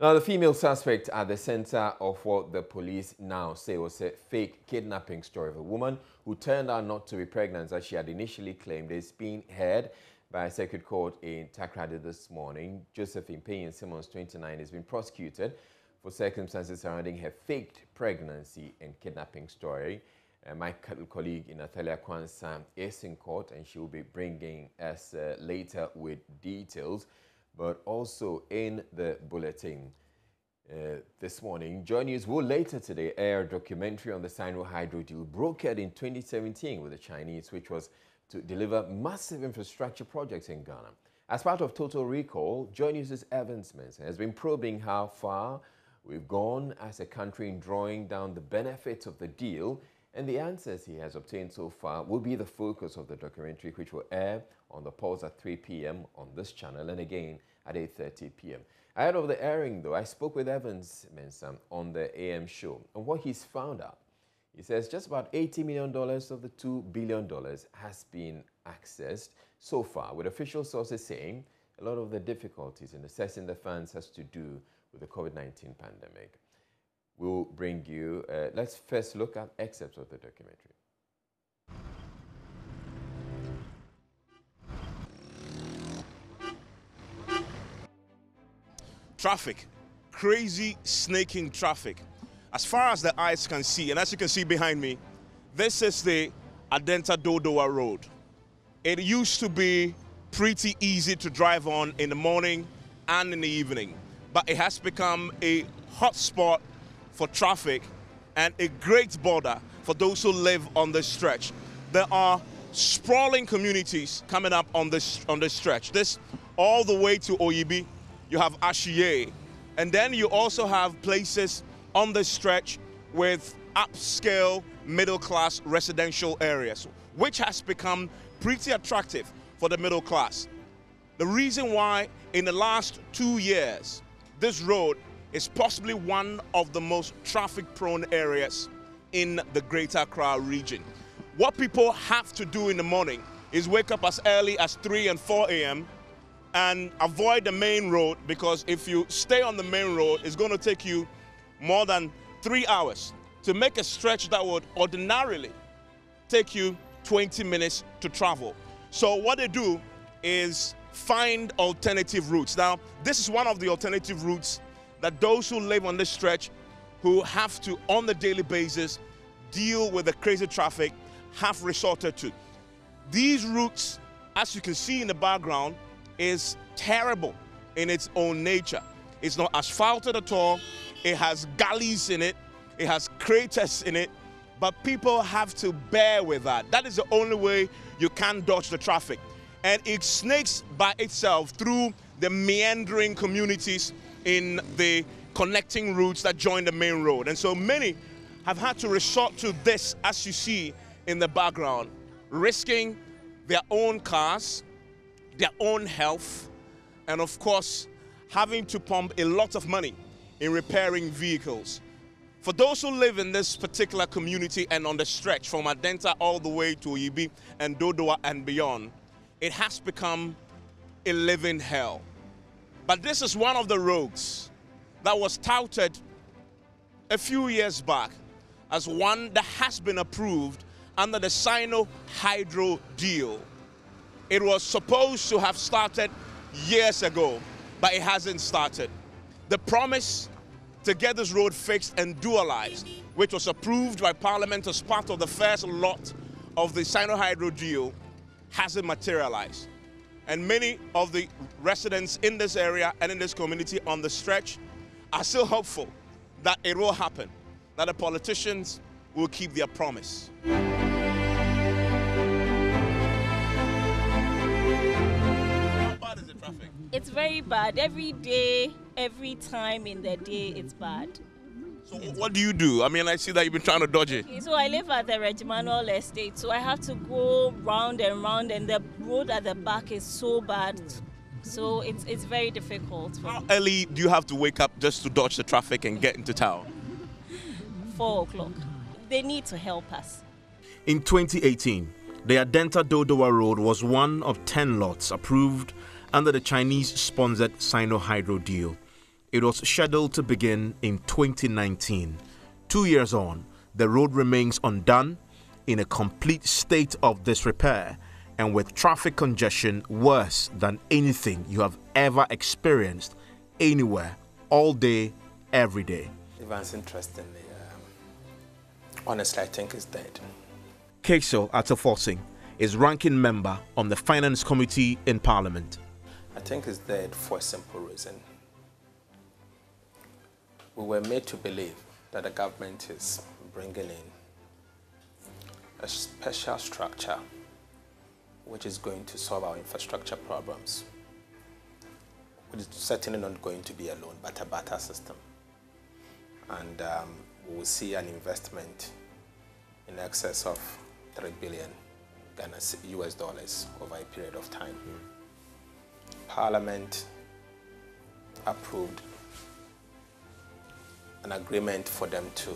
Now, the female suspect at the center of what the police now say was a fake kidnapping story of a woman who turned out not to be pregnant as she had initially claimed is being heard by a circuit court in TAKORADI this morning. Josephine Payne-Simmons, 29, has been prosecuted for circumstances surrounding her faked pregnancy and kidnapping story. My colleague Natalia Kwanzaa is in court and she will be bringing us later with details. But also in the bulletin this morning, JoyNews will later today air a documentary on the Sino Hydro deal brokered in 2017 with the Chinese, which was to deliver massive infrastructure projects in Ghana. As part of Total Recall, JoyNews' Evans Mensah has been probing how far we've gone as a country in drawing down the benefits of the deal, and the answers he has obtained so far will be the focus of the documentary, which will air on the Pulse at 3 p.m. on this channel and again at 8:30 p.m. Ahead of the airing, though, I spoke with Evans Mensah on the AM show, and what he's found out, he says just about $80 million of the $2 billion has been accessed so far, with official sources saying a lot of the difficulties in assessing the funds has to do with the COVID-19 pandemic. We'll bring you, let's first look at excerpts of the documentary. Traffic, crazy snaking traffic. As far as the eyes can see, and as you can see behind me, this is the Adenta Dodowa Road. It used to be pretty easy to drive on in the morning and in the evening, but it has become a hotspot for traffic and a great border for those who live on this stretch. There are sprawling communities coming up on this stretch. This all the way to Oyibi, you have Ashiye, and then you also have places on this stretch with upscale middle-class residential areas, which has become pretty attractive for the middle class. The reason why in the last 2 years, this road is possibly one of the most traffic-prone areas in the Greater Accra region. What people have to do in the morning is wake up as early as 3 and 4 a.m. and avoid the main road, because if you stay on the main road, it's going to take you more than 3 hours to make a stretch that would ordinarily take you 20 minutes to travel. So what they do is find alternative routes. Now, this is one of the alternative routes that those who live on this stretch, who have to, on the daily basis, deal with the crazy traffic, have resorted to. These routes, as you can see in the background, is terrible in its own nature. It's not asphalted at all. It has gullies in it. It has craters in it. But people have to bear with that. That is the only way you can dodge the traffic. And it snakes by itself through the meandering communities in the connecting routes that join the main road. And so many have had to resort to this, as you see in the background, risking their own cars, their own health, and of course, having to pump a lot of money in repairing vehicles. For those who live in this particular community and on the stretch from Adenta all the way to Oyibi and Dodowa and beyond, it has become a living hell. But this is one of the roads that was touted a few years back as one that has been approved under the Sino Hydro deal. It was supposed to have started years ago, but it hasn't started. The promise to get this road fixed and dualized, which was approved by Parliament as part of the first lot of the Sino Hydro deal, hasn't materialized. And many of the residents in this area and in this community on the stretch are still hopeful that it will happen, that the politicians will keep their promise. It's very bad. Every day, every time in the day, it's bad. So what do you do? I mean, I see that you've been trying to dodge it. Okay, so I live at the Regimental Estate, so I have to go round and round, and the road at the back is so bad. So it's very difficult. How early do you have to wake up just to dodge the traffic and get into town? 4 o'clock. They need to help us. In 2018, the Adenta Dodowa Road was one of 10 lots approved under the Chinese-sponsored Sino Hydro deal. It was scheduled to begin in 2019. 2 years on, the road remains undone, in a complete state of disrepair, and with traffic congestion worse than anything you have ever experienced anywhere, all day, every day. Evans, interestingly, honestly, I think it's dead. Kaisel Atafosing is ranking member on the Finance Committee in Parliament. I think it's dead for a simple reason. We were made to believe that the government is bringing in a special structure which is going to solve our infrastructure problems. It is certainly not going to be a loan, but a barter system. And we will see an investment in excess of $3 billion US dollars over a period of time. Parliament approved an agreement for them to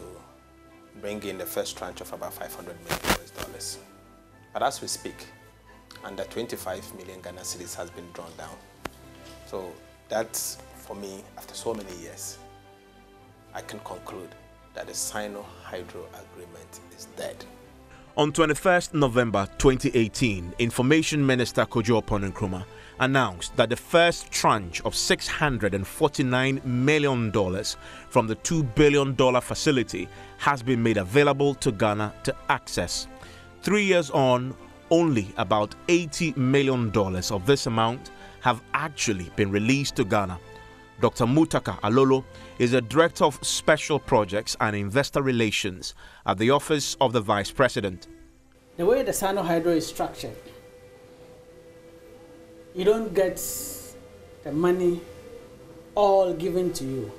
bring in the first tranche of about $500 million US dollars. But as we speak, under 25 million Ghana cedis has been drawn down. So that's, for me, after so many years, I can conclude that the Sino-Hydro agreement is dead. On 21st November 2018, Information Minister Kojo Oppong-Nkrumah announced that the first tranche of $649 million from the $2 billion facility has been made available to Ghana to access. 3 years on, only about $80 million of this amount have actually been released to Ghana. Dr. Mutaka Alolo is the Director of Special Projects and Investor Relations at the Office of the Vice President. The way the Sino-Hydro is structured, you don't get the money all given to you.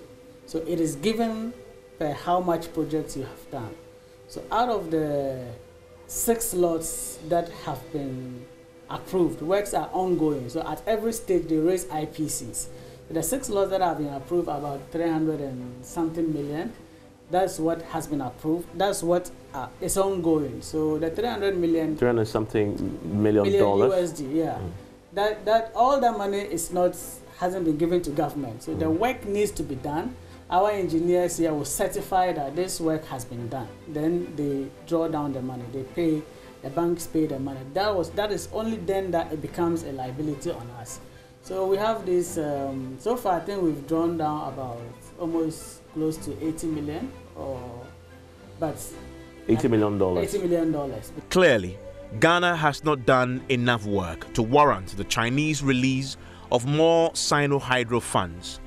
So it is given per how much projects you have done. So out of the 6 lots that have been approved, works are ongoing. So at every stage they raise IPCs. The 6 lots that have been approved, about 300 and something million, that's what has been approved. That's what is ongoing. So the 300 million, 300 something million USD, yeah. That all that money is not, hasn't been given to government. So the work needs to be done. Our engineers here will certify that this work has been done. Then they draw down the money. They pay, the banks pay the money. That is only then that it becomes a liability on us. So we have this, so far I think we've drawn down about almost close to 80 million, but $80 million. $80 million. Clearly, Ghana has not done enough work to warrant the Chinese release of more Sino-Hydro funds.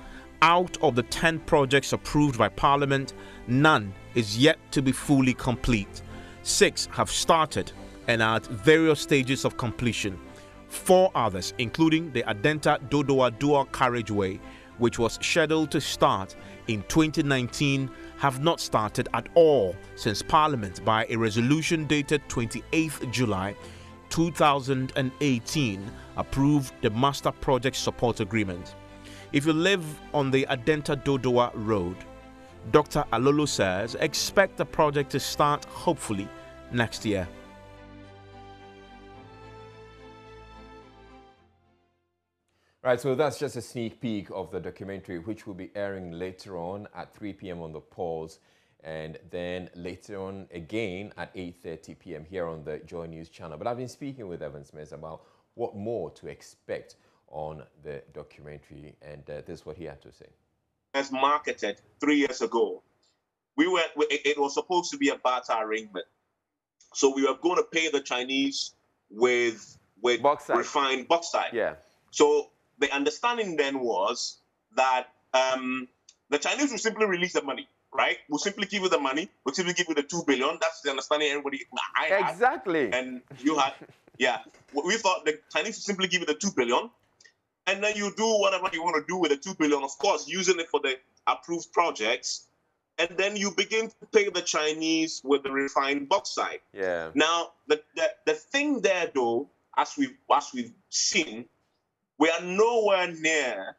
Out of the 10 projects approved by Parliament, none is yet to be fully complete. 6 have started and are at various stages of completion. 4 others, including the Adenta-Dodowa Dual Carriageway, which was scheduled to start in 2019, have not started at all since Parliament, by a resolution dated 28th July 2018, approved the Master Project Support Agreement. If you live on the Adenta-Dodowa Road, Dr. Alolo says expect the project to start hopefully next year. Right, so that's just a sneak peek of the documentary, which will be airing later on at 3 p.m. on the Pulse, and then later on again at 8:30 p.m. here on the JoyNews channel. But I've been speaking with Evan Smith about what more to expect on the documentary, and this is what he had to say. As marketed 3 years ago, it was supposed to be a barter arrangement. So we were going to pay the Chinese with bauxite. Refined bauxite. Yeah. So the understanding then was that the Chinese will simply release the money, right? We'll simply give you the money. We'll simply give you the $2 billion. That's the understanding everybody had. Exactly. And you had, yeah. We thought the Chinese will simply give you the $2 billion. And then you do whatever you want to do with the $2 billion, of course, using it for the approved projects. And then you begin to pay the Chinese with the refined bauxite. Yeah. Now, the thing there, though, as we've seen, we are nowhere near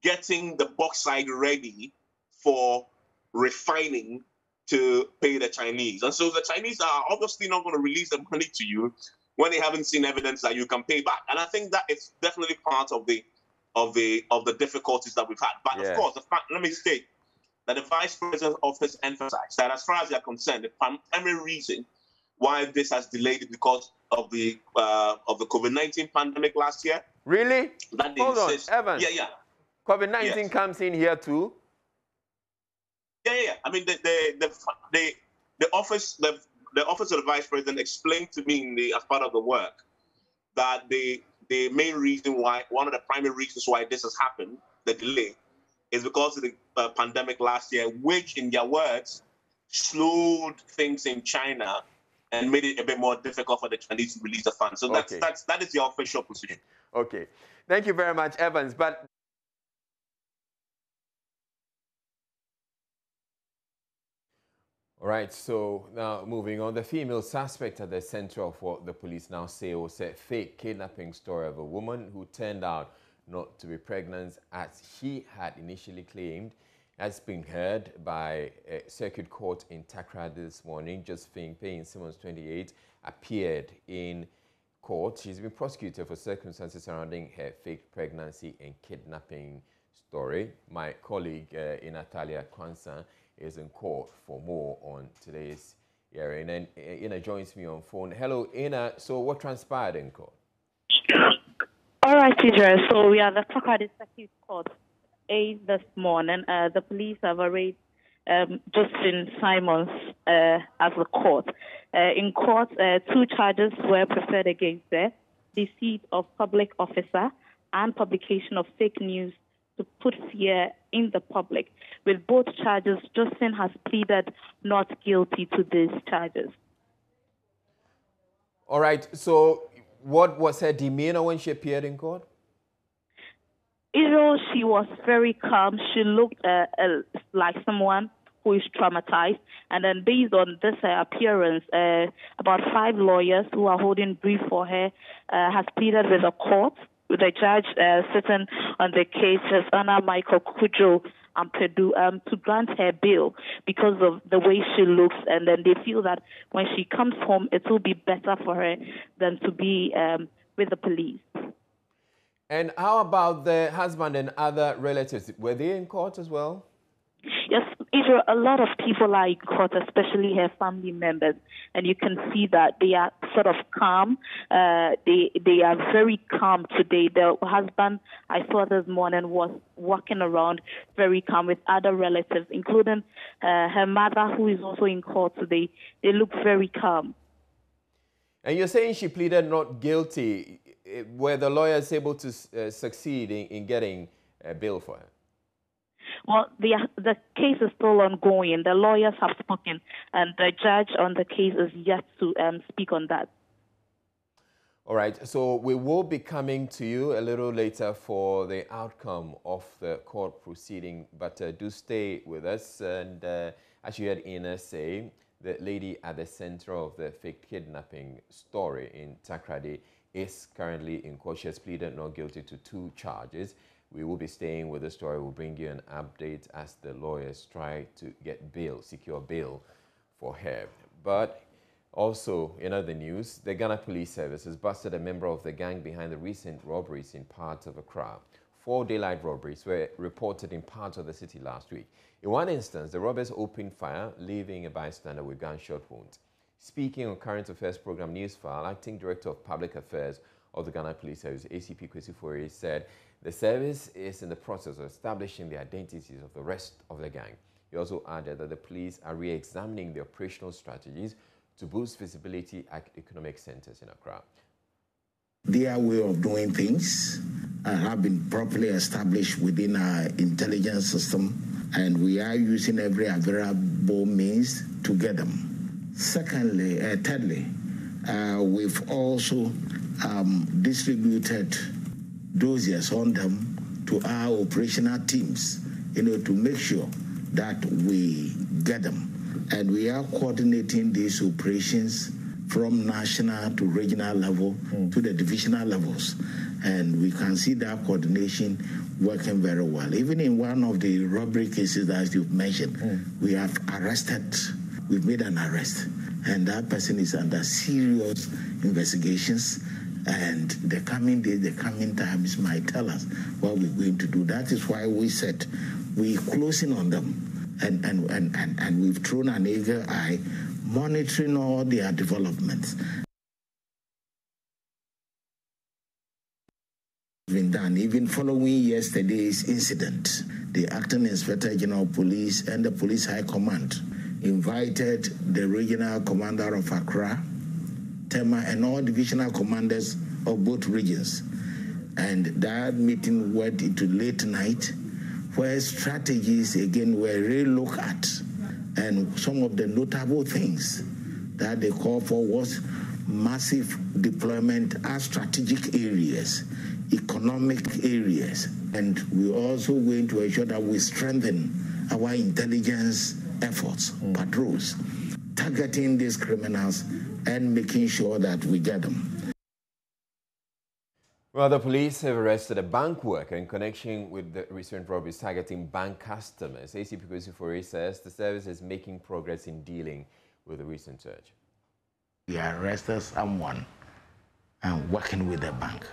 getting the bauxite ready for refining to pay the Chinese. And so the Chinese are obviously not going to release the money to you when they haven't seen evidence that you can pay back. And I think that it's definitely part of the of the difficulties that we've had. But of course, let me state that the Vice President's office emphasized that as far as they are concerned, the primary reason why this has delayed it because of the COVID-19 pandemic last year. Really? That Hold on, Evans. Yeah. COVID-19 comes in here too. Yeah. I mean, the office of the Vice President explained to me as part of the work that the main reason why, one of the primary reasons why this has happened, the delay, is because of the pandemic last year, which, in their words, slowed things in China and made it a bit more difficult for the Chinese to release the funds. So that is the official position. Okay. Thank you very much, Evans. But all right, so now moving on. The female suspect at the center of what the police now say was a fake kidnapping story of a woman who turned out not to be pregnant as she had initially claimed, has been heard by a circuit court in TAKORADI this morning. Josephine Payne Simmons, 28, appeared in court. She's been prosecuted for circumstances surrounding her fake pregnancy and kidnapping story. My colleague, Natalia Kwanzaa, is in court for more on today's hearing. And Ina joins me on phone. Hello, Ina. So what transpired in court? All right, Israel. So we are the TAKORADI Circuit Court this morning. The police have arraigned Justin Simons as the court. In court, 2 charges were preferred against her: deceit of public officer and publication of fake news to put fear in the public. With both charges, Justin has pleaded not guilty to these charges. All right. So what was her demeanor when she appeared in court? Israel, she was very calm. She looked like someone who is traumatized. And then based on this appearance, about 5 lawyers who are holding brief for her has pleaded with the court, with the judge sitting on the case, His Honor Michael Kujo Ampedu, to grant her bail because of the way she looks. And then they feel that when she comes home, it will be better for her than to be with the police. And how about the husband and other relatives? Were they in court as well? Yes, Israel, a lot of people are in court, especially her family members, and you can see that they are sort of calm. They are very calm today. The husband I saw this morning was walking around very calm with other relatives, including her mother, who is also in court today. They look very calm. And you're saying she pleaded not guilty. Were the lawyers able to succeed in getting a bail for her? Well, the case is still ongoing. The lawyers have spoken, and the judge on the case is yet to speak on that. All right. So we will be coming to you a little later for the outcome of the court proceeding, but do stay with us. And as you heard Ina say, the lady at the center of the fake kidnapping story in TAKORADI is currently in court. She has pleaded not guilty to 2 charges. We will be staying with the story. We'll bring you an update as the lawyers try to get bail, secure bail for her. But also, in other news, the Ghana Police Service has busted a member of the gang behind the recent robberies in parts of Accra. 4 daylight robberies were reported in parts of the city last week. In one instance, the robbers opened fire, leaving a bystander with gunshot wounds. Speaking on Current Affairs Program Newsfile, Acting Director of Public Affairs of the Ghana Police Service, ACP Kwesi Fori, said the service is in the process of establishing the identities of the rest of the gang. He also added that the police are re-examining the operational strategies to boost visibility at economic centers in Accra. Their way of doing things have been properly established within our intelligence system, and we are using every available means to get them. Thirdly, we've also distributed dossiers on them to our operational teams, to make sure that we get them. And we are coordinating these operations from national to regional level to the divisional levels. And we can see that coordination working very well. Even in one of the robbery cases that you've mentioned, we have we've made an arrest, and that person is under serious investigations, And the coming days, the coming times might tell us what we're going to do. That is why we said we're closing on them, and we've thrown an eager eye, monitoring all their developments. Been done even following yesterday's incident. The acting inspector general of police and the police high command invited the regional commander of Accra, Tema, and all divisional commanders of both regions. And that meeting went into late night, where strategies again were re-looked at. And some of the notable things that they called for was massive deployment at strategic areas, economic areas. And we're also going to ensure that we strengthen our intelligence efforts, patrols, targeting these criminals and making sure that we get them. Well, the police have arrested a bank worker in connection with the recent robberies targeting bank customers. ACP Kusifori says the service is making progress in dealing with the recent surge. We arrested someone and working with the bank.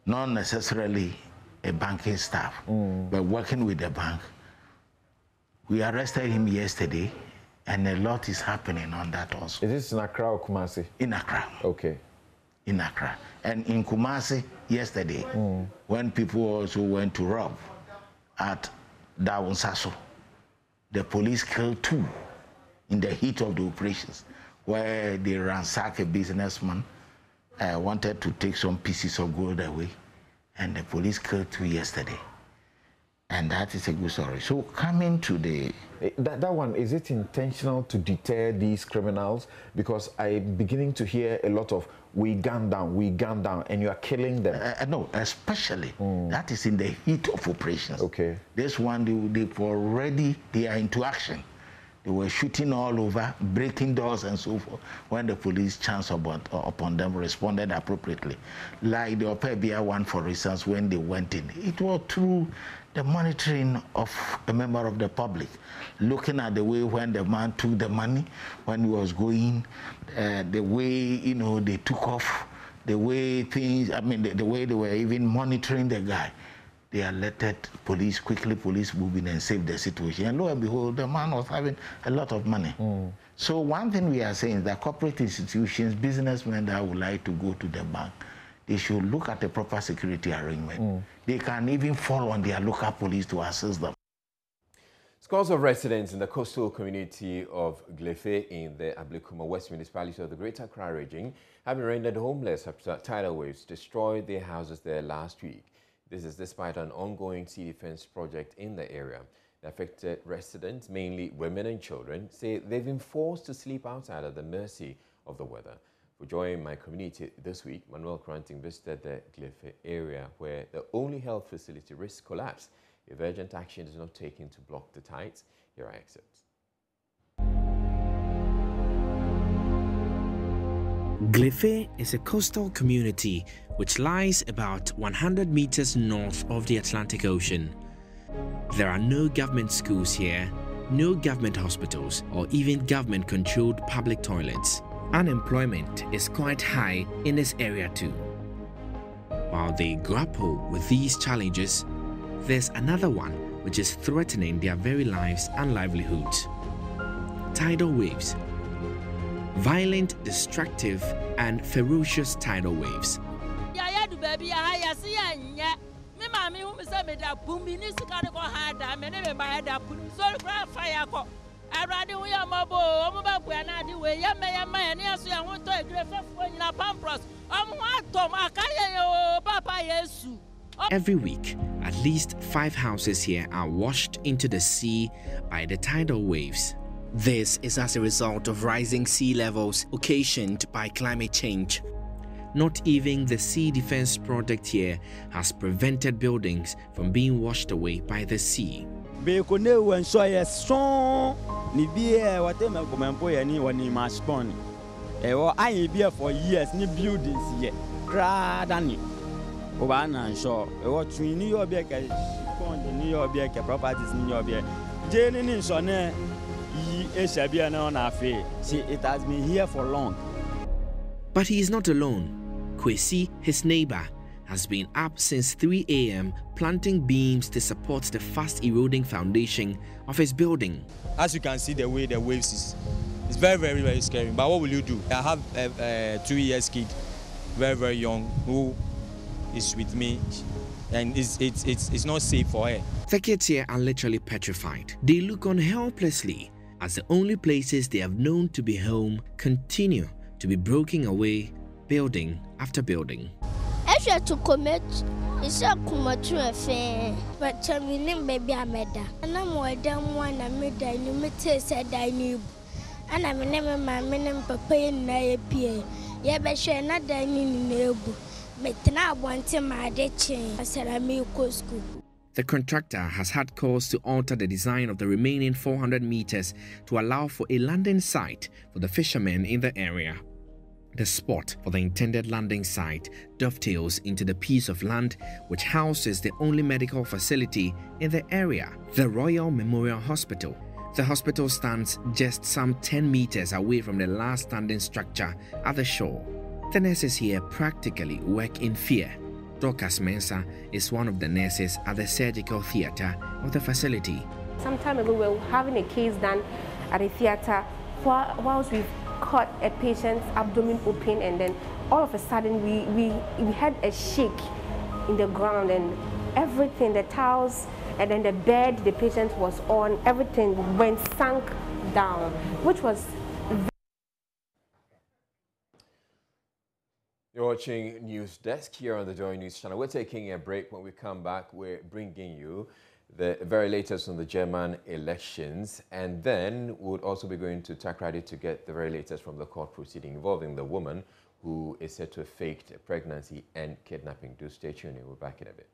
Not necessarily a banking staff, but working with the bank. We arrested him yesterday, and a lot is happening on that also. Is this in Accra or Kumasi? In Accra. Okay. In Accra. And in Kumasi yesterday, when people also went to rob at Dawunsaso, the police killed 2 in the heat of the operations, where they ransacked a businessman, wanted to take some pieces of gold away, and the police killed 2 yesterday. And that is a good story. So coming to the... That one, is it intentional to deter these criminals? Because I'm beginning to hear a lot of, we gun down, and you are killing them. No, especially, that is in the heat of operations. Okay. This one, they are into action. They were shooting all over, breaking doors and so forth, when the police chanced upon them, responded appropriately. Like the Opebia one, for instance, when they went in, it was through the monitoring of a member of the public, looking at the way when the man took the money, when he was going, the way, they took off, the way things, the way they were even monitoring the guy. They alerted police, police moved in and saved the situation. And lo and behold, the man was having a lot of money. So one thing we are saying is that corporate institutions, businessmen that would like to go to the bank, they should look at the proper security arrangement. They can even fall on their local police to assist them. Scores of residents in the coastal community of Glefe in the Ablekuma West Municipality of the Greater Accra region have been rendered homeless after tidal waves destroyed their houses there last week. This is despite an ongoing sea defense project in the area. The affected residents, mainly women and children, say they've been forced to sleep outside at the mercy of the weather. For Join My Community this week, Manuel Cranting visited the Glefe area where the only health facility risks collapse if urgent action is not taken to block the tides. Here are excerpts. Glefe is a coastal community which lies about 100 meters north of the Atlantic Ocean. There are no government schools here, no government hospitals, or even government-controlled public toilets. Unemployment is quite high in this area too. While they grapple with these challenges, there's another one which is threatening their very lives and livelihoods. Tidal waves. Violent, destructive, and ferocious tidal waves. Every week, at least 5 houses here are washed into the sea by the tidal waves. This is as a result of rising sea levels occasioned by climate change. Not even the sea defense project here has prevented buildings from being washed away by the sea. For years, ni buildings here. But he is not alone. Kwesi, his neighbor, has been up since 3 a.m. planting beams to support the fast eroding foundation of his building. As you can see, the way the waves is, it's very, very, very scary. But what will you do? I have a 2-year kid, very, very young, who is with me, and it's not safe for her. The kids here are literally petrified. They look on helplessly as the only places they have known to be home continue to be broken away, building after building. To commit is a comatu affair, but terminating baby Ameda. And I'm more than one amid I knew me said I knew. And I'm never my men papa in Naipia. Yeah, but she not dining in the elbow. But now wanting my dead chain. I said I may go school. The contractor has had cause to alter the design of the remaining 400 meters to allow for a landing site for the fishermen in the area. The spot for the intended landing site dovetails into the piece of land which houses the only medical facility in the area, the Royal Memorial Hospital. The hospital stands just some 10 meters away from the last standing structure at the shore. The nurses here practically work in fear. Dorcas Mensah is one of the nurses at the surgical theater of the facility. Some time ago, we were having a case done at a theater whilst we've cut a patient's abdomen open, and then all of a sudden we had a shake in the ground, and everything, the towels and then the bed the patient was on, everything sank down, which was... You're watching News Desk here on the Joy News channel. We're taking a break. When we come back, we're bringing you the very latest on the German elections, and then we'll also be going to TAKORADI to get the very latest from the court proceeding involving the woman who is said to have faked a pregnancy and kidnapping. Do stay tuned. We're back in a bit.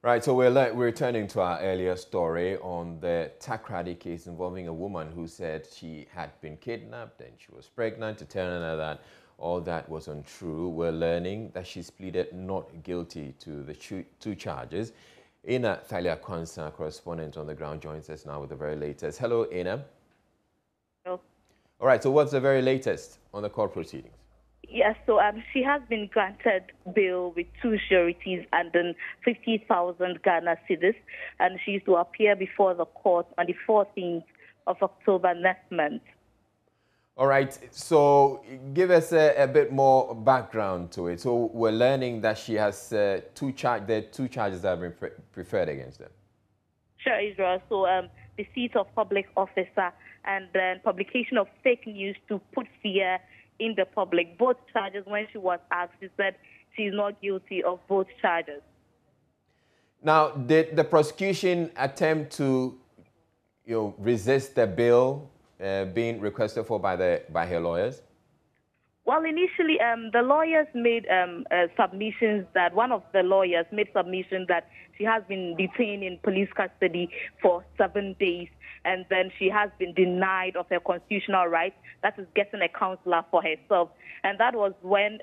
Right, so we're returning to our earlier story on the TAKORADI case involving a woman who said she had been kidnapped and she was pregnant, to tell her that all that was untrue. We're learning that she's pleaded not guilty to the two charges. Ina Thalia Kwanza, correspondent on the ground, joins us now with the very latest. Hello, Ina. Hello. All right, so what's the very latest on the court proceedings? Yes, so she has been granted bail with 2 sureties and then 50,000 Ghana cedis, and she's to appear before the court on the 14th of October next month. All right, so give us a bit more background to it. So we're learning that she has two charges that have been preferred against them. Sure, Israel. So deceit of public officer and then publication of fake news to put fear in the public. Both charges, when she was asked, she said she's not guilty of both charges. Now, did the prosecution attempt to, resist the bail being requested for by her lawyers? Well, initially, the lawyers made submissions that one of the lawyers made submission that she has been detained in police custody for 7 days, and then she has been denied of her constitutional rights, that is getting a counselor for herself. And that was when,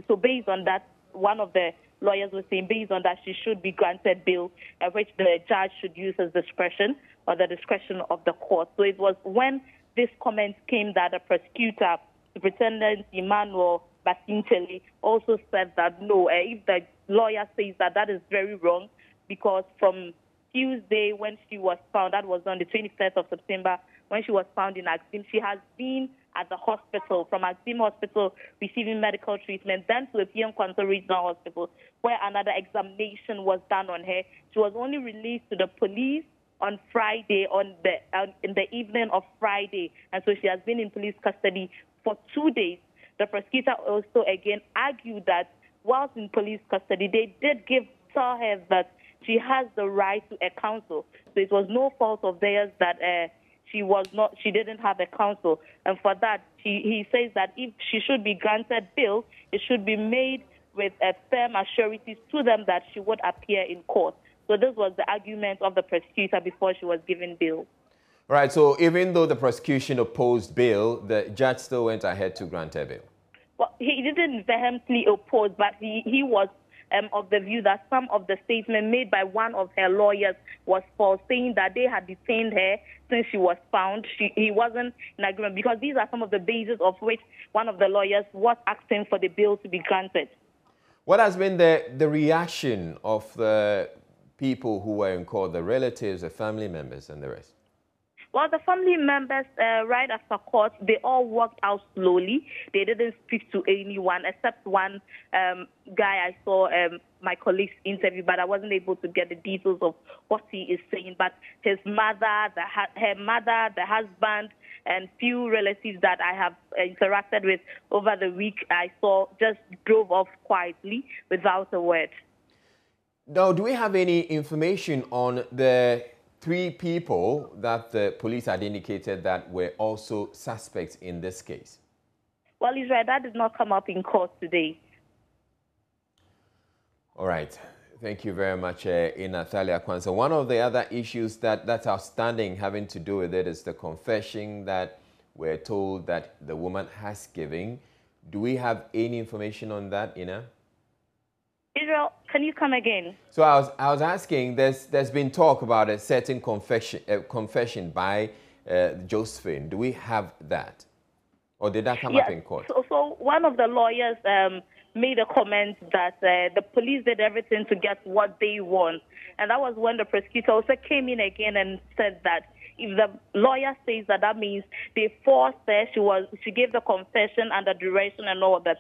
so based on that, one of the lawyers was saying based on that she should be granted bail, which the judge should use as discretion or the discretion of the court. So it was when this comment came that the prosecutor, Superintendent Emmanuel Basinteli, also said that no, if the lawyer says that, that is very wrong, because from Tuesday when she was found, that was on the 21st of September, when she was found in Axim, she has been at the hospital, from Axim Hospital, receiving medical treatment, then to the PM Kwanza Regional Hospital, where another examination was done on her. She was only released to the police on Friday, in the evening of Friday, and so she has been in police custody for 2 days. The prosecutor also again argued that whilst in police custody, they did tell her that she has the right to a counsel. So it was no fault of theirs that she didn't have a counsel. And for that, he says that if she should be granted bail, it should be made with a firm assurances to them that she would appear in court. So this was the argument of the prosecutor before she was given bail. Right, so even though the prosecution opposed bail, the judge still went ahead to grant her bail. Well, he didn't vehemently oppose, but he was of the view that some of the statement made by one of her lawyers was false, saying that they had detained her since she was found. He wasn't in agreement, because these are some of the bases of which one of the lawyers was asking for the bail to be granted. What has been the reaction of the people who were in court, the relatives, the family members, and the rest? Well, the family members, right after court, they all walked out slowly. They didn't speak to anyone except one guy I saw my colleagues interview, but I wasn't able to get the details of what he is saying. But his mother, her mother, the husband, and few relatives that I have interacted with over the week, I saw just drove off quietly without a word. Now, do we have any information on the 3 people that the police had indicated that were also suspects in this case? Well, Israel, that did not come up in court today. All right. Thank you very much, Natalia Kwanzaa. One of the other issues that's outstanding having to do with it is the confession that we're told that the woman has given. Do we have any information on that, Ina? Israel, can you come again? So I was asking, there's been talk about a certain confession by Josephine. Do we have that? Or did that come up in court? So one of the lawyers made a comment that the police did everything to get what they want. And that was when the prosecutor also came in again and said that if the lawyer says that, that means they forced her, she gave the confession under duration and all that.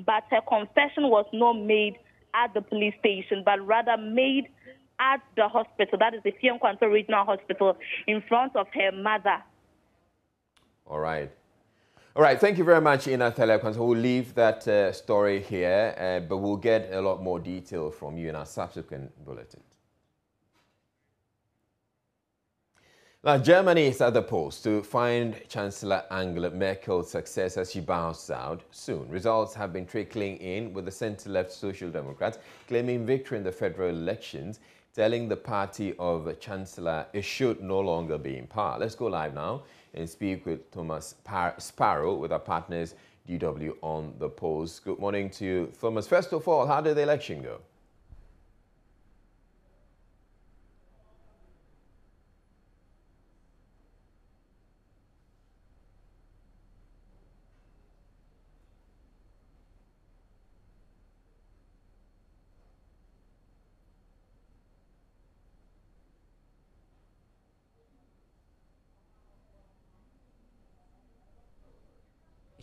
But her confession was not made at the police station, but rather made at the hospital, that is the Fiancwanto Regional Hospital, in front of her mother. All right. All right, thank you very much, Natalia Kwanzaa. We'll leave that story here, but we'll get a lot more detail from you in our subsequent bulletin. Now, Germany is at the polls to find Chancellor Angela Merkel's successor as she bows out soon. Results have been trickling in, with the centre-left Social Democrats claiming victory in the federal elections, telling the party of the Chancellor it should no longer be in power. Let's go live now and speak with Thomas Sparrow with our partners DW on the polls. Good morning to you, Thomas. First of all, how did the election go?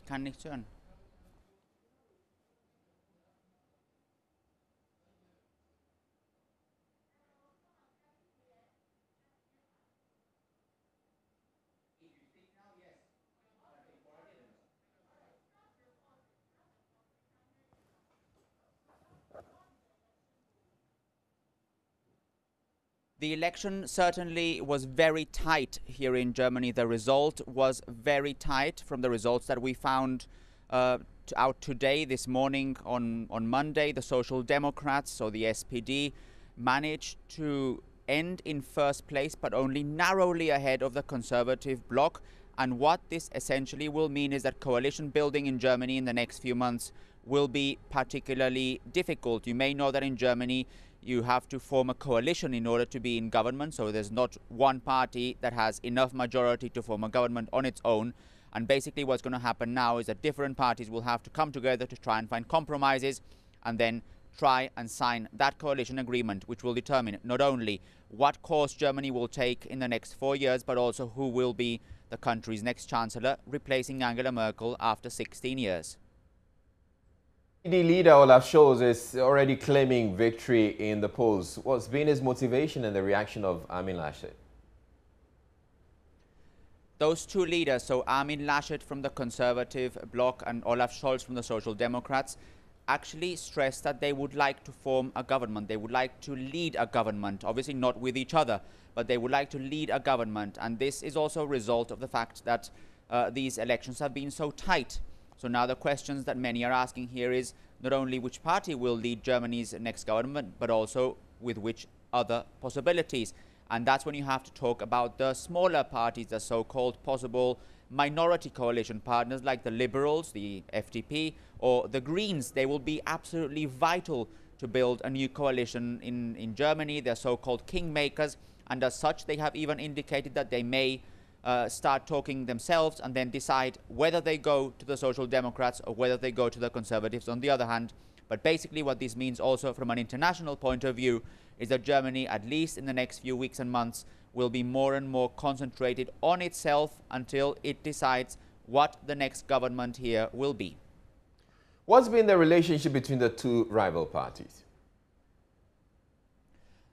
Kann nichts hören. The election certainly was very tight here in Germany. The result was very tight from the results that we found out today, this morning on Monday. The Social Democrats, so the SPD, managed to end in first place, but only narrowly ahead of the Conservative bloc. And what this essentially will mean is that coalition building in Germany in the next few months will be particularly difficult. You may know that in Germany you have to form a coalition in order to be in government, so there's not one party that has enough majority to form a government on its own. And basically what's going to happen now is that different parties will have to come together to try and find compromises and then try and sign that coalition agreement, which will determine not only what course Germany will take in the next 4 years, but also who will be the country's next chancellor, replacing Angela Merkel after 16 years. The leader Olaf Scholz is already claiming victory in the polls. What's been his motivation and the reaction of Armin Laschet? Those two leaders, so Armin Laschet from the Conservative bloc and Olaf Scholz from the Social Democrats, actually stressed that they would like to form a government. They would like to lead a government, obviously not with each other, but they would like to lead a government. And this is also a result of the fact that these elections have been so tight. So now the questions that many are asking here is not only which party will lead Germany's next government, but also with which other possibilities. And that's when you have to talk about the smaller parties, the so-called possible minority coalition partners like the Liberals, the FDP, or the Greens. They will be absolutely vital to build a new coalition in Germany. They're so-called kingmakers, and as such, they have even indicated that they may start talking themselves and then decide whether they go to the Social Democrats or whether they go to the Conservatives on the other hand. But basically what this means also from an international point of view is that Germany, at least in the next few weeks and months, will be more and more concentrated on itself until it decides what the next government here will be. What's been the relationship between the two rival parties?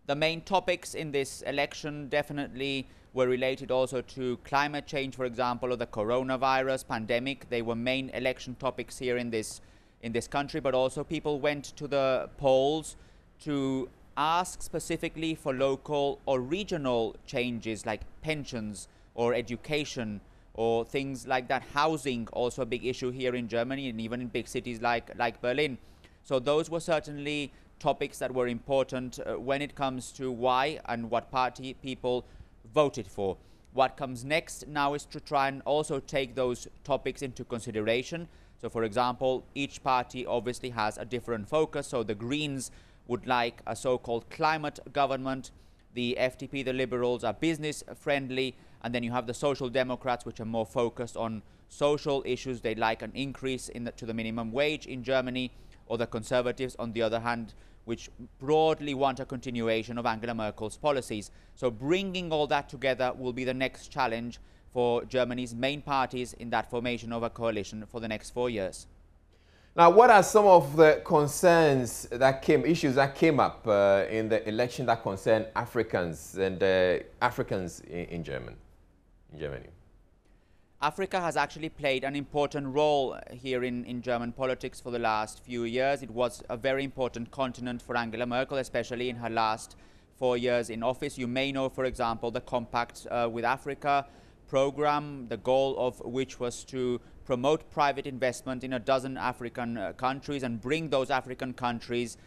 The main topics in this election definitely were related also to climate change, for example, or the coronavirus pandemic. They were main election topics here in this country, but also people went to the polls to ask specifically for local or regional changes like pensions or education or things like that. Housing, also a big issue here in Germany and even in big cities like Berlin. So those were certainly topics that were important when it comes to why and what party people voted for. What comes next now is to try and also take those topics into consideration. So for example, each party obviously has a different focus. So the Greens would like a so-called climate government. The FDP, the Liberals, are business friendly. And then you have the Social Democrats, which are more focused on social issues. They like an increase to the minimum wage in Germany. Or the Conservatives, on the other hand, which broadly want a continuation of Angela Merkel's policies. So bringing all that together will be the next challenge for Germany's main parties in that formation of a coalition for the next 4 years. Now, what are some of the concerns that issues that came up in the election that concern Africans and Africans in Germany? Africa has actually played an important role here in German politics for the last few years. It was a very important continent for Angela Merkel, especially in her last 4 years in office. You may know, for example, the Compact with Africa program, the goal of which was to promote private investment in a dozen African countries and bring those African countries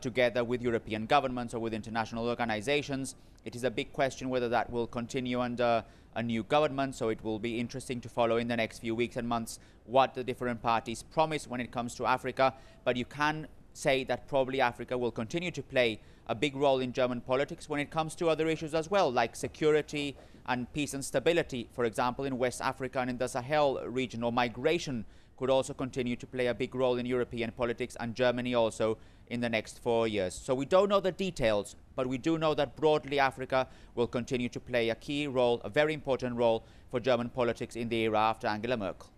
together with European governments or with international organizations. It is a big question whether that will continue under a new government, so it will be interesting to follow in the next few weeks and months what the different parties promise when it comes to Africa. But you can say that probably Africa will continue to play a big role in German politics when it comes to other issues as well, like security and peace and stability, for example, in West Africa and in the Sahel region, or migration could also continue to play a big role in European politics and Germany also in the next 4 years. So we don't know the details, but we do know that broadly Africa will continue to play a key role, a very important role for German politics in the era after Angela Merkel.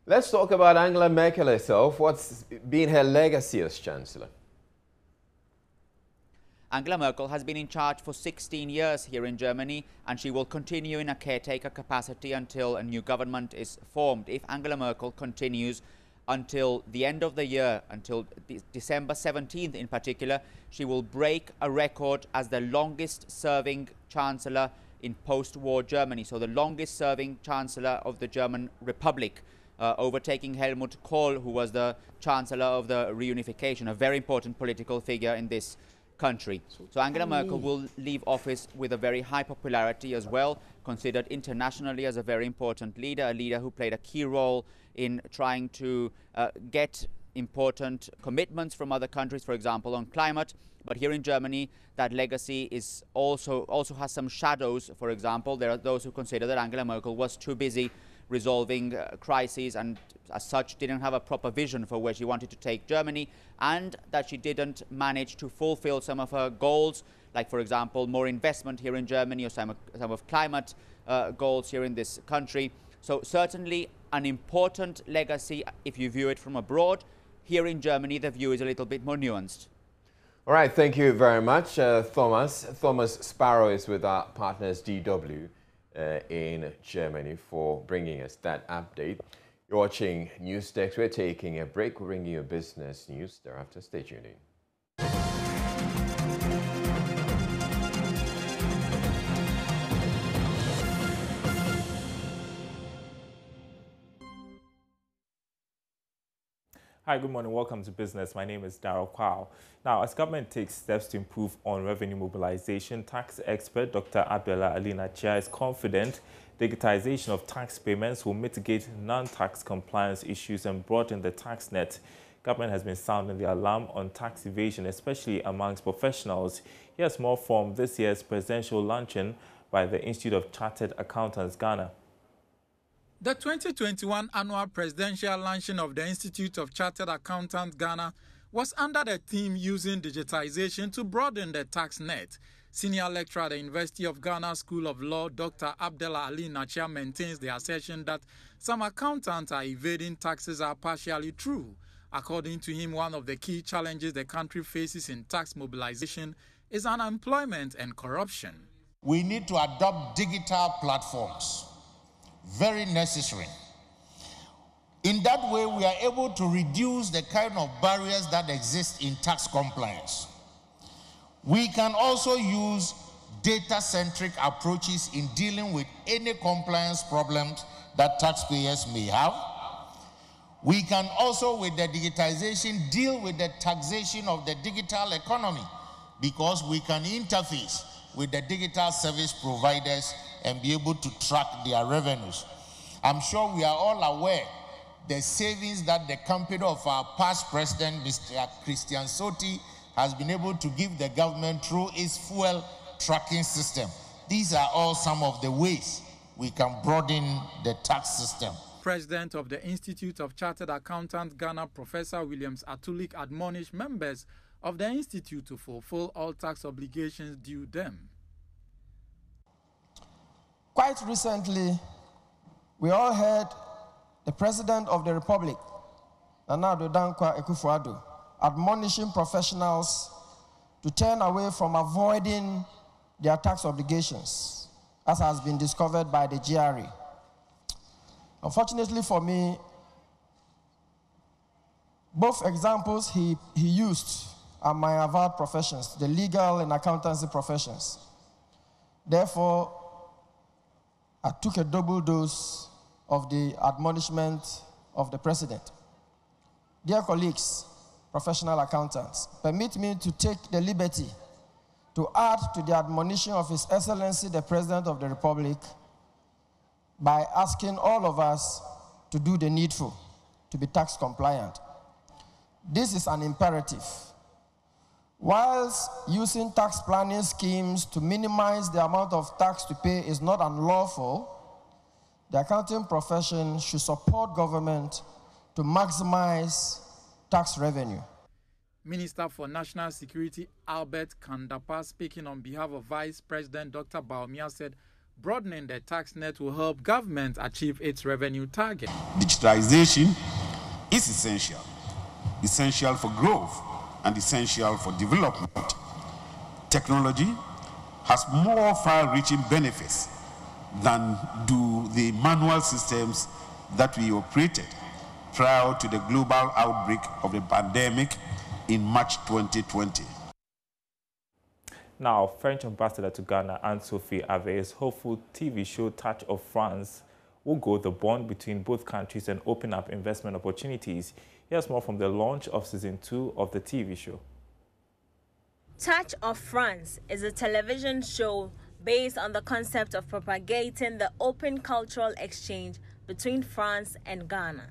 Let's talk about Angela Merkel herself. What's been her legacy as Chancellor? Angela Merkel has been in charge for 16 years here in Germany, and she will continue in a caretaker capacity until a new government is formed. If Angela Merkel continues until the end of the year, until December 17th in particular, she will break a record as the longest serving Chancellor in post-war Germany. So the longest serving Chancellor of the German Republic, overtaking Helmut Kohl, who was the Chancellor of the reunification, a very important political figure in this country. So Angela Merkel will leave office with a very high popularity as well, considered internationally as a very important leader, a leader who played a key role in trying to get important commitments from other countries, for example, on climate. But here in Germany, that legacy is also has some shadows. For example, there are those who consider that Angela Merkel was too busy resolving crises and as such didn't have a proper vision for where she wanted to take Germany, and that she didn't manage to fulfill some of her goals, like for example more investment here in Germany or some of climate goals here in this country. So certainly an important legacy if you view it from abroad. Here in Germany the view is a little bit more nuanced. All right, thank you very much, Thomas. Thomas Sparrow is with our partners DW in Germany for bringing us that update. You're watching News Desk. We're taking a break. We're bringing you business news. Thereafter, stay tuned in. Hi, good morning. Welcome to Business. My name is Darryl Kwao. Now, as government takes steps to improve on revenue mobilization, tax expert Dr. Abiola Alina Chia is confident digitization of tax payments will mitigate non-tax compliance issues and broaden the tax net. Government has been sounding the alarm on tax evasion, especially amongst professionals. Here's more from this year's presidential luncheon by the Institute of Chartered Accountants, Ghana. The 2021 annual presidential luncheon of the Institute of Chartered Accountants, Ghana, was under the theme using digitization to broaden the tax net. Senior lecturer at the University of Ghana School of Law, Dr. Abdallah Ali Nachia, maintains the assertion that some accountants are evading taxes are partially true. According to him, one of the key challenges the country faces in tax mobilization is unemployment and corruption. We need to adopt digital platforms. Very necessary. In that way, we are able to reduce the kind of barriers that exist in tax compliance. We can also use data-centric approaches in dealing with any compliance problems that taxpayers may have. We can also, with the digitization, deal with the taxation of the digital economy, because we can interface with the digital service providers and be able to track their revenues. I'm sure we are all aware the savings that the company of our past president, Mr. Christian Soti, has been able to give the government through its fuel tracking system. These are all some of the ways we can broaden the tax system. President of the Institute of Chartered Accountants, Ghana, Professor Williams Atulik, admonished members of the institute to fulfill all tax obligations due them. Quite recently, we all heard the President of the Republic, Nana Addo Dankwa Akufo-Addo, admonishing professionals to turn away from avoiding their tax obligations, as has been discovered by the GRA. Unfortunately for me, both examples he used are my avowed professions, the legal and accountancy professions. Therefore, I took a double dose of the admonishment of the President. Dear colleagues, professional accountants, permit me to take the liberty to add to the admonition of His Excellency, the President of the Republic, by asking all of us to do the needful, to be tax compliant. This is an imperative. Whilst using tax planning schemes to minimize the amount of tax to pay is not unlawful, the accounting profession should support government to maximize tax revenue. Minister for National Security Albert Kandapa, speaking on behalf of Vice President Dr. Baumia, said broadening the tax net will help government achieve its revenue target. Digitalization is essential for growth and essential for development. Technology has more far-reaching benefits than do the manual systems that we operated prior to the global outbreak of the pandemic in March 2020. Now, French ambassador to Ghana, Anne-Sophie Ave's hopeful TV show Touch of France will grow the bond between both countries and open up investment opportunities. Here's more from the launch of Season 2 of the TV show. Touch of France is a television show based on the concept of propagating the open cultural exchange between France and Ghana.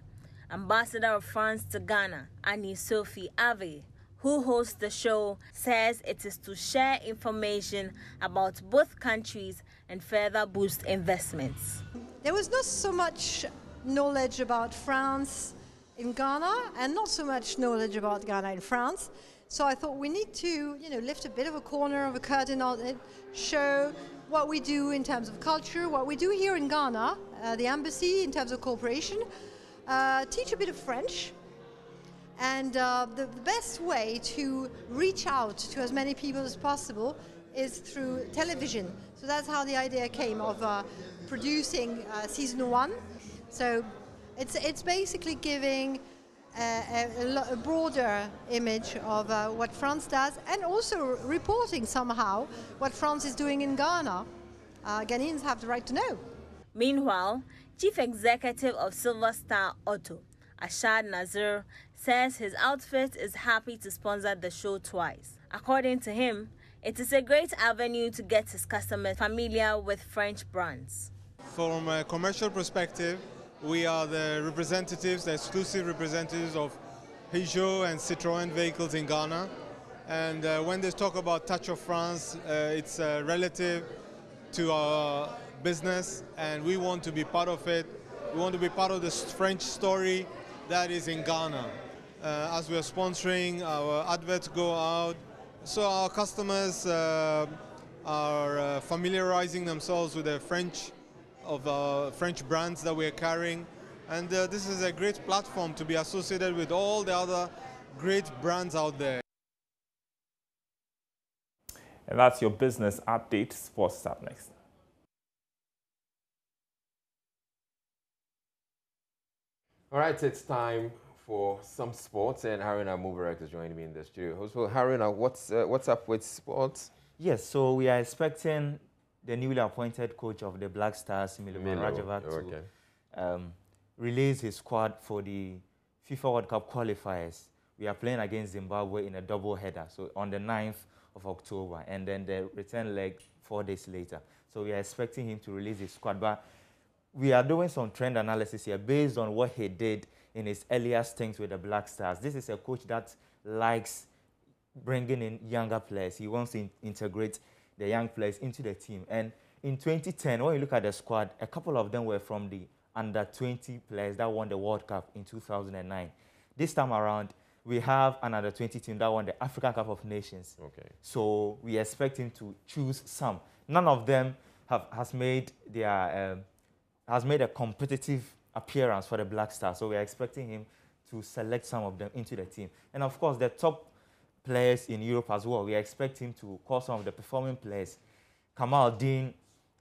Ambassador of France to Ghana, Anne-Sophie Ave, who hosts the show, says it is to share information about both countries and further boost investments. There was not so much knowledge about France in Ghana and not so much knowledge about Ghana in France. So I thought we need to, lift a bit of a corner of a curtain on it, show what we do in terms of culture, what we do here in Ghana, the embassy in terms of cooperation, teach a bit of French. And the best way to reach out to as many people as possible is through television. So that's how the idea came of producing Season 1. So it's basically giving a broader image of what France does, and also reporting somehow what France is doing in Ghana. Ghanaians have the right to know. Meanwhile, Chief Executive of Silver Star Auto, Ashad Nazir, says his outfit is happy to sponsor the show twice. According to him, it is a great avenue to get his customers familiar with French brands. From a commercial perspective, we are the representatives, the exclusive representatives of Peugeot and Citroën vehicles in Ghana. And when they talk about Touch of France, it's relative to our business, and we want to be part of it. We want to be part of the French story that is in Ghana. As we are sponsoring, our adverts go out, so our customers are familiarizing themselves with the French brands that we are carrying. And this is a great platform to be associated with all the other great brands out there. And that's your business update. Sports up next. All right, it's time for some sports, and Haruna Mubarak is joining me in the studio. So, Haruna, what's up with sports? Yes, so we are expecting the newly appointed coach of the Black Stars, MILO, RAJEVAC, to release his squad for the FIFA World Cup qualifiers. We are playing against Zimbabwe in a double header, so on the 9th of October, and then the return leg 4 days later. So we are expecting him to release his squad, but we are doing some trend analysis here based on what he did in his earlier stints with the Black Stars. This is a coach that likes bringing in younger players. He wants to integrate the young players into the team. And in 2010, when you look at the squad, a couple of them were from the under-20 players that won the World Cup in 2009. This time around, we have an under-20 team that won the African Cup of Nations. Okay. So we expect him to choose some. None of them has made a competitive appearance for the Black Stars. So we are expecting him to select some of them into the team. And of course, the top players in Europe as well, we expect him to call some of the performing players. Kamal Dean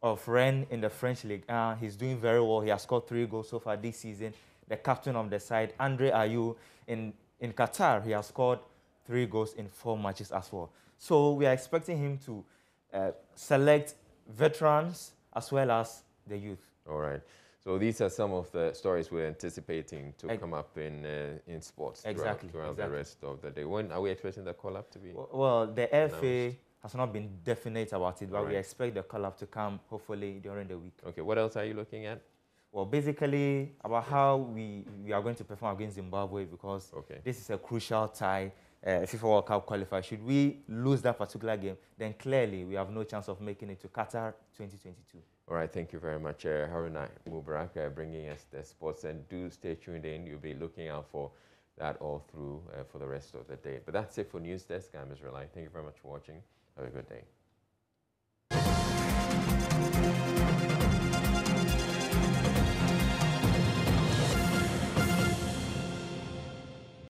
of Rennes in the French League, he's doing very well. He has scored 3 goals so far this season. The captain of the side, Andre Ayew, in Qatar, he has scored 3 goals in 4 matches as well. So we are expecting him to select veterans as well as the youth. All right. So these are some of the stories we're anticipating to come up in sports throughout the rest of the day. When are we expecting the call-up to be Well, the FA has not been definite about it, but we expect the call-up to come hopefully during the week. Okay, what else are you looking at? Well, basically about how we are going to perform against Zimbabwe, because this is a crucial tie, FIFA World Cup qualifier. Should we lose that particular game, then clearly we have no chance of making it to Qatar 2022. All right, thank you very much, Haruna Mubarak, bringing us the sports. And do stay tuned in. You'll be looking out for that all through for the rest of the day. But that's it for News Desk. I'm Israelite. Thank you very much for watching. Have a good day.